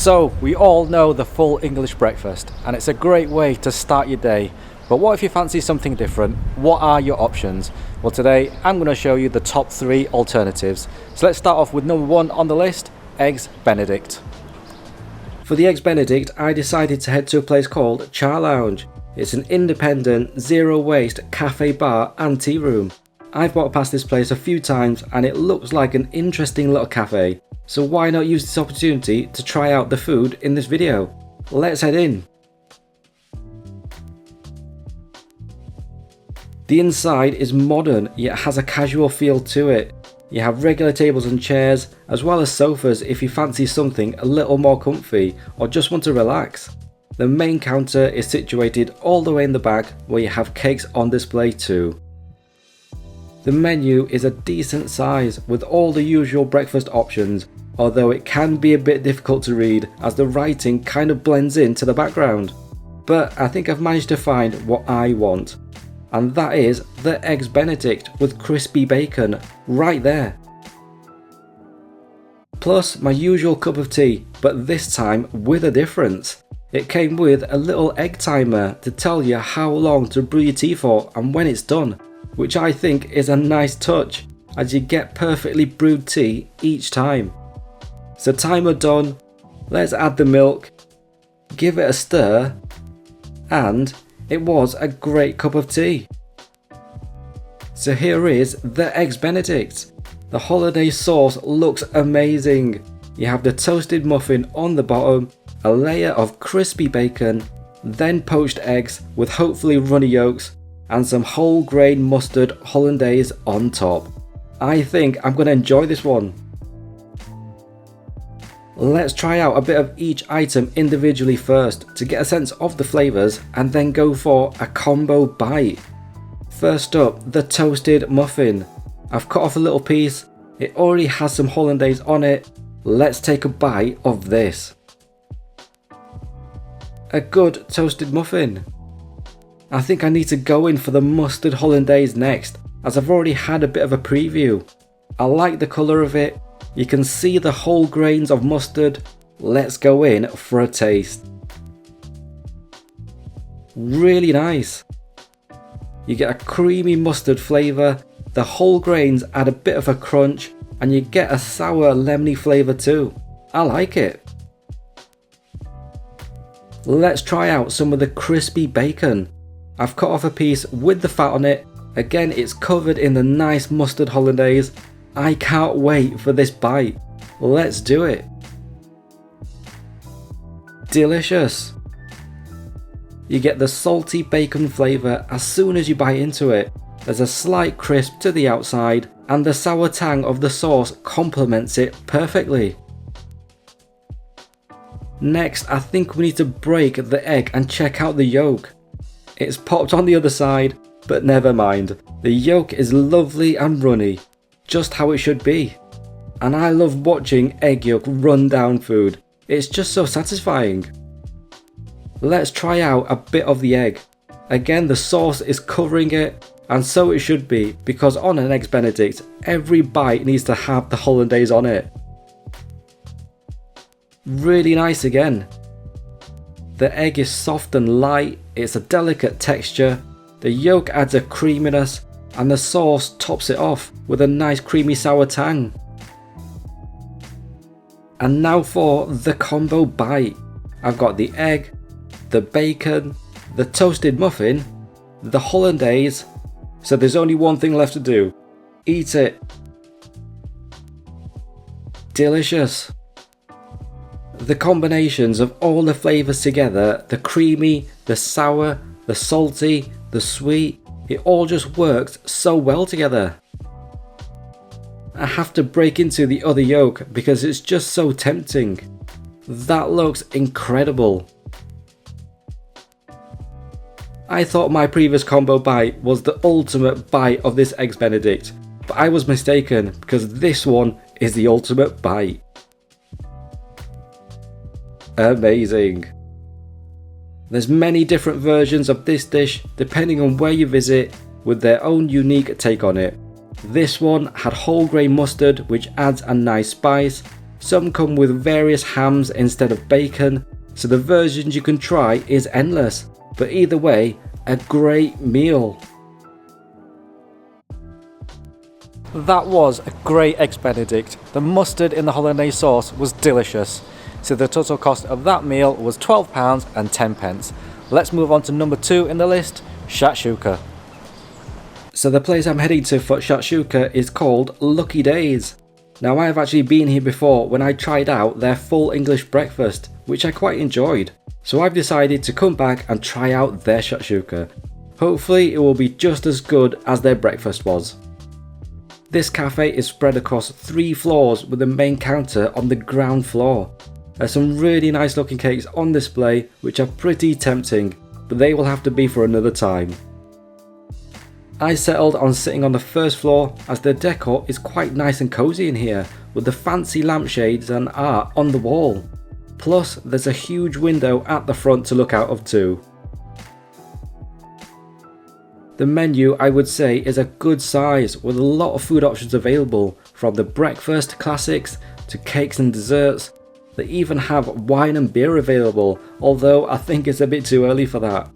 So, we all know the full English breakfast, and it's a great way to start your day. But what if you fancy something different? What are your options? Well, today I'm going to show you the top 3 alternatives. So let's start off with number 1 on the list, Eggs Benedict. For the Eggs Benedict, I decided to head to a place called Travelodge. It's an independent, zero-waste cafe bar and tea room. I've walked past this place a few times and it looks like an interesting little cafe. So why not use this opportunity to try out the food in this video? Let's head in. The inside is modern yet has a casual feel to it. You have regular tables and chairs as well as sofas if you fancy something a little more comfy or just want to relax. The main counter is situated all the way in the back where you have cakes on display too. The menu is a decent size with all the usual breakfast options, although it can be a bit difficult to read as the writing kind of blends into the background. But I think I've managed to find what I want, and that is the Eggs Benedict with crispy bacon right there. Plus my usual cup of tea, but this time with a difference. It came with a little egg timer to tell you how long to brew your tea for and when it's done, which I think is a nice touch as you get perfectly brewed tea each time. So timer done, let's add the milk, give it a stir, and it was a great cup of tea. So here is the Eggs Benedict. The hollandaise sauce looks amazing. You have the toasted muffin on the bottom, a layer of crispy bacon, then poached eggs with hopefully runny yolks, and some whole grain mustard hollandaise on top. I think I'm going to enjoy this one. Let's try out a bit of each item individually first to get a sense of the flavours and then go for a combo bite. First up, the toasted muffin. I've cut off a little piece, it already has some hollandaise on it. Let's take a bite of this. A good toasted muffin. I think I need to go in for the mustard hollandaise next, as I've already had a bit of a preview. I like the colour of it, you can see the whole grains of mustard. Let's go in for a taste. Really nice. You get a creamy mustard flavour, the whole grains add a bit of a crunch, and you get a sour lemony flavour too. I like it. Let's try out some of the crispy bacon. I've cut off a piece with the fat on it. Again, it's covered in the nice mustard hollandaise. I can't wait for this bite. Let's do it. Delicious. You get the salty bacon flavour as soon as you bite into it. There's a slight crisp to the outside and the sour tang of the sauce complements it perfectly. Next, I think we need to break the egg and check out the yolk. It's popped on the other side, but never mind. The yolk is lovely and runny, just how it should be. And I love watching egg yolk run down food. It's just so satisfying. Let's try out a bit of the egg. Again, the sauce is covering it, and so it should be, because on an Eggs Benedict, every bite needs to have the hollandaise on it. Really nice again. The egg is soft and light, it's a delicate texture, the yolk adds a creaminess, and the sauce tops it off with a nice creamy sour tang. And now for the combo bite. I've got the egg, the bacon, the toasted muffin, the hollandaise, so there's only one thing left to do. Eat it. Delicious. The combinations of all the flavours together, the creamy, the sour, the salty, the sweet, it all just works so well together. I have to break into the other yolk because it's just so tempting. That looks incredible. I thought my previous combo bite was the ultimate bite of this Eggs Benedict, but I was mistaken because this one is the ultimate bite. Amazing. There's many different versions of this dish depending on where you visit with their own unique take on it. This one had whole grain mustard which adds a nice spice, Some come with various hams instead of bacon, so the versions you can try is endless, but either way, a great meal. That was a great Eggs Benedict. The mustard in the hollandaise sauce was delicious. So the total cost of that meal was £12 and 10 pence. Let's move on to number 2 in the list, Shatshuka. So the place I'm heading to for Shatshuka is called Lucky Days. Now I have actually been here before when I tried out their full English breakfast, which I quite enjoyed. So I've decided to come back and try out their Shatshuka. Hopefully it will be just as good as their breakfast was. This cafe is spread across 3 floors with the main counter on the ground floor. There's some really nice looking cakes on display which are pretty tempting, but they will have to be for another time. I settled on sitting on the first floor as the decor is quite nice and cozy in here with the fancy lampshades and art on the wall. Plus there's a huge window at the front to look out of too. The menu I would say is a good size with a lot of food options available, from the breakfast classics to cakes and desserts. They even have wine and beer available, although I think it's a bit too early for that.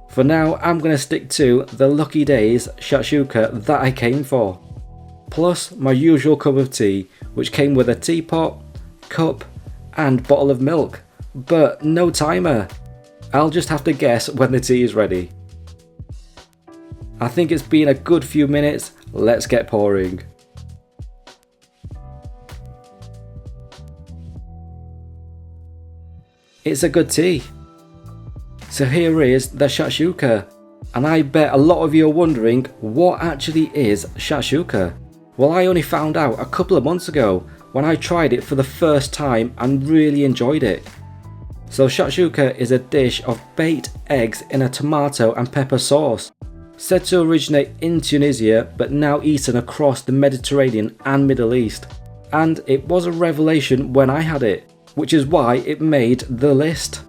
For now I'm going to stick to the Lucky Days Shatshuka that I came for. Plus my usual cup of tea, which came with a teapot, cup and bottle of milk, but no timer. I'll just have to guess when the tea is ready. I think it's been a good few minutes, let's get pouring. It's a good tea. So here is the Shatshuka, and I bet a lot of you are wondering what actually is Shatshuka. Well, I only found out a couple of months ago when I tried it for the first time and really enjoyed it. So Shatshuka is a dish of baked eggs in a tomato and pepper sauce. Said to originate in Tunisia but now eaten across the Mediterranean and Middle East. And it was a revelation when I had it, which is why it made the list.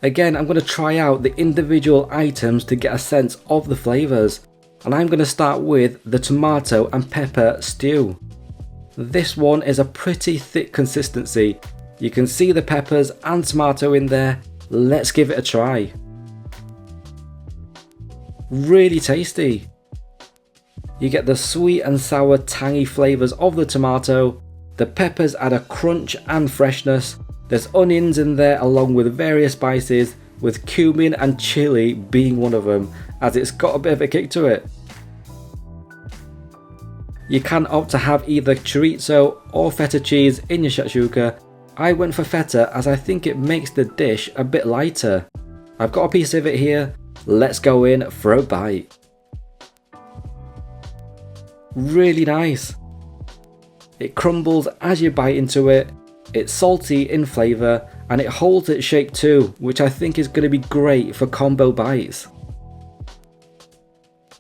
Again, I'm going to try out the individual items to get a sense of the flavours, and I'm going to start with the tomato and pepper stew. This one is a pretty thick consistency. You can see the peppers and tomato in there. Let's give it a try. Really tasty. You get the sweet and sour tangy flavours of the tomato. The peppers add a crunch and freshness. There's onions in there along with various spices, with cumin and chilli being one of them, as it's got a bit of a kick to it. You can opt to have either chorizo or feta cheese in your shakshuka. I went for feta as I think it makes the dish a bit lighter. I've got a piece of it here, let's go in for a bite. Really nice. It crumbles as you bite into it. It's salty in flavour and it holds its shape too, which I think is going to be great for combo bites.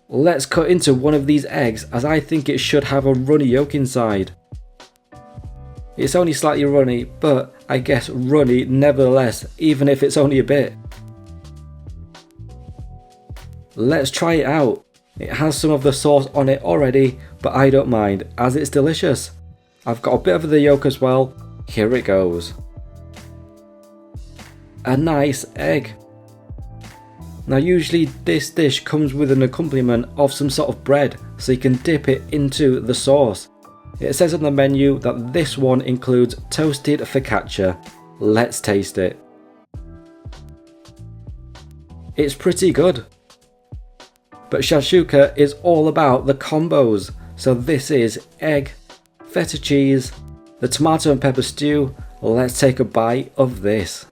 Let's cut into one of these eggs as I think it should have a runny yolk inside. It's only slightly runny, but I guess runny nevertheless, even if it's only a bit. Let's try it out. It has some of the sauce on it already, but I don't mind as it's delicious. I've got a bit of the yolk as well. Here it goes. A nice egg. Now usually this dish comes with an accompaniment of some sort of bread, so you can dip it into the sauce. It says on the menu that this one includes toasted focaccia. Let's taste it. It's pretty good. But shakshuka is all about the combos, so this is egg, feta cheese, the tomato and pepper stew. Let's take a bite of this.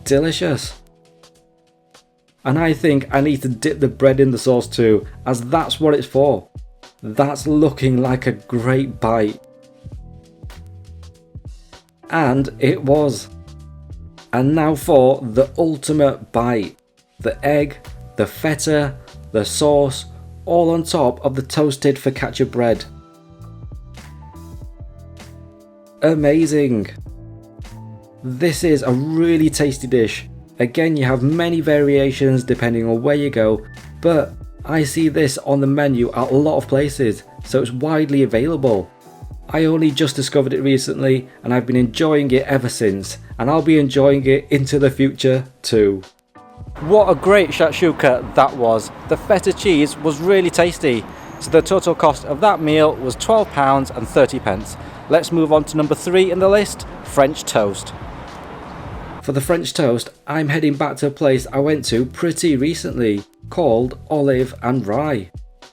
Delicious. And I think I need to dip the bread in the sauce too, as that's what it's for. That's looking like a great bite. And it was. And now for the ultimate bite. The egg, the feta, the sauce, all on top of the toasted focaccia bread. Amazing. This is a really tasty dish. Again, you have many variations depending on where you go, but I see this on the menu at a lot of places, so it's widely available. I only just discovered it recently and I've been enjoying it ever since, and I'll be enjoying it into the future too. What a great shakshuka that was. The feta cheese was really tasty, so the total cost of that meal was £12.30. Let's move on to number 3 in the list, French toast. For the French toast, I'm heading back to a place I went to pretty recently called Olive and Rye.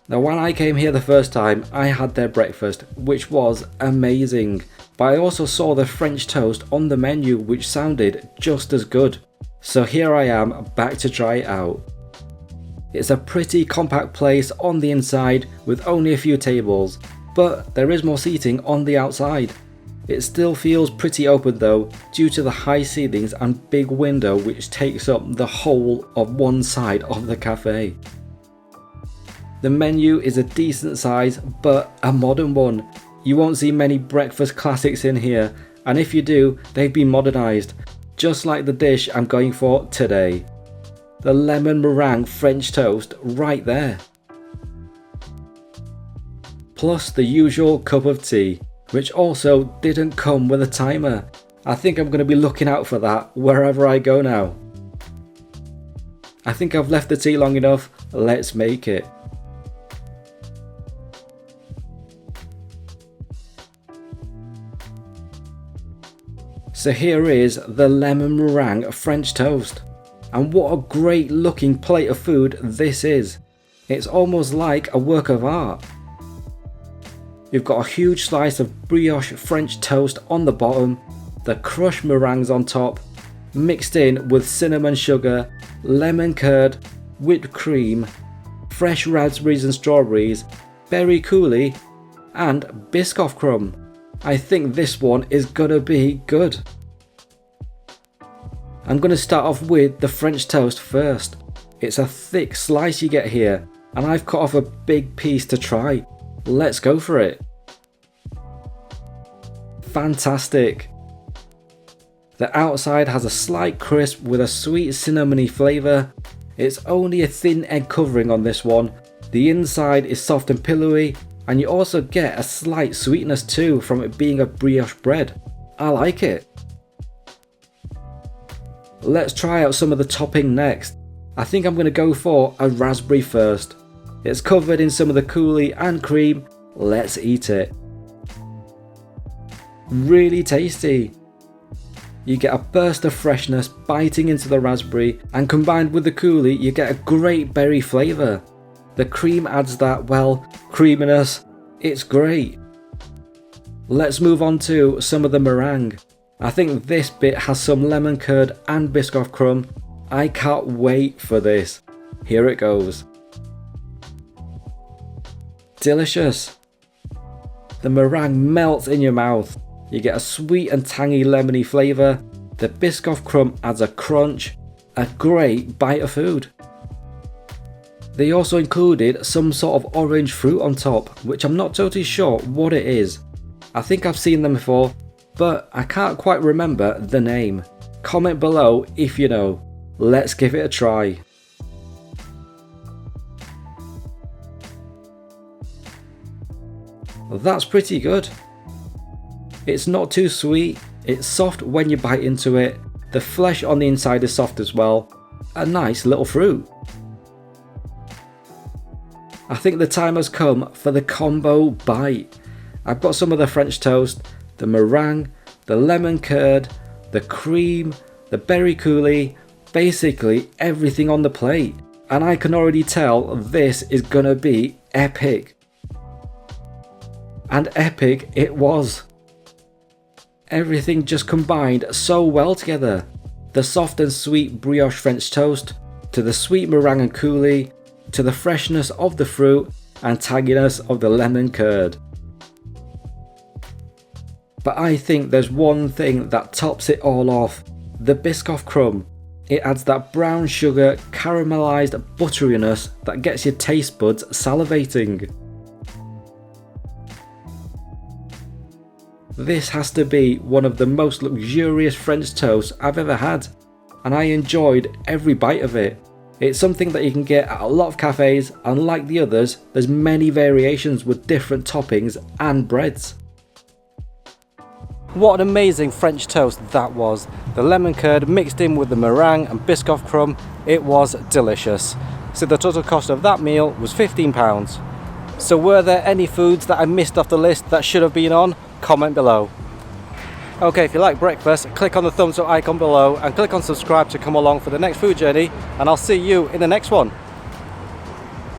Now when I came here the first time, I had their breakfast, which was amazing, but I also saw the French toast on the menu, which sounded just as good. So here I am, back to try it out. It's a pretty compact place on the inside with only a few tables, but there is more seating on the outside. It still feels pretty open though, due to the high ceilings and big window which takes up the whole of one side of the cafe. The menu is a decent size, but a modern one. You won't see many breakfast classics in here, and if you do, they've been modernised, just like the dish I'm going for today. The lemon meringue French toast right there. Plus the usual cup of tea, which also didn't come with a timer. I think I'm going to be looking out for that wherever I go now. I think I've left the tea long enough, let's make it. So here is the lemon meringue French toast. And what a great looking plate of food this is. It's almost like a work of art. You've got a huge slice of brioche French toast on the bottom, the crushed meringues on top, mixed in with cinnamon sugar, lemon curd, whipped cream, fresh raspberries and strawberries, berry coulis, and Biscoff crumb. I think this one is gonna be good. I'm gonna start off with the French toast first. It's a thick slice you get here, and I've cut off a big piece to try. Let's go for it. Fantastic. The outside has a slight crisp with a sweet cinnamony flavour. It's only a thin egg covering on this one. The inside is soft and pillowy, and you also get a slight sweetness too from it being a brioche bread. I like it. Let's try out some of the topping next. I think I'm going to go for a raspberry first. It's covered in some of the coulis and cream. Let's eat it. Really tasty. You get a burst of freshness biting into the raspberry, and combined with the coulis you get a great berry flavour. The cream adds that, well, creaminess. It's great. Let's move on to some of the meringue. I think this bit has some lemon curd and Biscoff crumb. I can't wait for this. Here it goes. Delicious. The meringue melts in your mouth. You get a sweet and tangy lemony flavour. The Biscoff crumb adds a crunch. A great bite of food. They also included some sort of orange fruit on top, which I'm not totally sure what it is. I think I've seen them before, but I can't quite remember the name. Comment below if you know. Let's give it a try. That's pretty good. It's not too sweet, it's soft when you bite into it, the flesh on the inside is soft as well, a nice little fruit. I think the time has come for the combo bite. I've got some of the French toast, the meringue, the lemon curd, the cream, the berry coulis, basically everything on the plate, and I can already tell this is gonna be epic. And epic it was. Everything just combined so well together. The soft and sweet brioche French toast, to the sweet meringue and coulis, to the freshness of the fruit and tanginess of the lemon curd. But I think there's one thing that tops it all off, the Biscoff crumb. It adds that brown sugar caramelised butteriness that gets your taste buds salivating. This has to be one of the most luxurious French toasts I've ever had, and I enjoyed every bite of it. It's something that you can get at a lot of cafes, and like the others, there's many variations with different toppings and breads. What an amazing French toast that was. The lemon curd mixed in with the meringue and Biscoff crumb, it was delicious. So the total cost of that meal was £15. So were there any foods that I missed off the list that should have been on? Comment below. Okay, if you like breakfast, click on the thumbs up icon below and click on subscribe to come along for the next food journey, and I'll see you in the next one.